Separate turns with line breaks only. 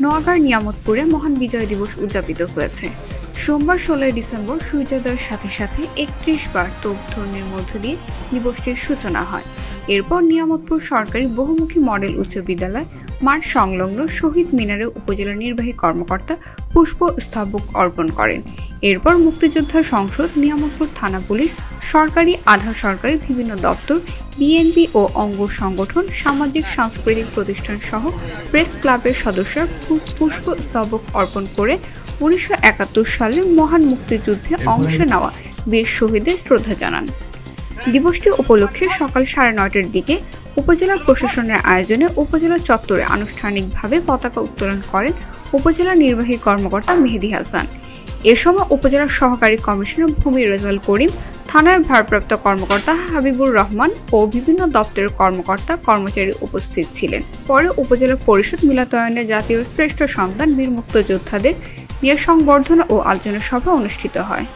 নোয়াখার নিয়ামতপুরে মহান বিজয় দিবস উদযাপিত হয়েছে। সোমবার 16 ডিসেম্বর সূর্যোদয়ের সাথে সাথে 31 বার তোপধ্বনির মধ্য দিয়ে দিবসটির সূচনা হয়। এরপর নিয়ামতপুর সরকারি বহুমুখী মডেল উচ্চ বিদ্যালয় মাঠ সংলগ্ন শহীদ মিনারে উপজেলা নির্বাহী কর্মকর্তা পুষ্পস্তবক অর্পণ করেন। এরপর মুক্তিযোদ্ধা সংসদ, নিয়ামতপুর থানা পুলিশ, সরকারি আধা সরকারি বিভিন্ন দপ্তর, বিএনপি ও অঙ্গ সংগঠন, সামাজিক সাংস্কৃতিক প্রতিষ্ঠান সহ প্রেস ক্লাবের সদস্যরা পুষ্পস্তবক অর্পণ করে 1971 সালে মহান মুক্তিযুদ্ধে অংশ নেওয়া বীর শহীদদের শ্রদ্ধা জানান। দিবসটি উপলক্ষে সকাল 9:30টার দিকে উপজেলা প্রশাসনের আয়োজনে উপজেলা চত্বরে আনুষ্ঠানিকভাবে পতাকা উত্তোলন করেন উপজেলা নির্বাহী কর্মকর্তা মেহেদী হাসান। এ সময় উপজেলার সহকারী কমিশনার ভূমি রেজাউল করিম, থানার ভারপ্রাপ্ত কর্মকর্তা হাবিবুর রহমান ও বিভিন্ন দপ্তরের কর্মকর্তা কর্মচারী উপস্থিত ছিলেন। পরে উপজেলা পরিষদ মিলনায়তনে জাতীয় শ্রেষ্ঠ সন্তান বীর মুক্তিযোদ্ধাদের নিয়ে সংবর্ধনা ও আলোচনা সভা অনুষ্ঠিত হয়।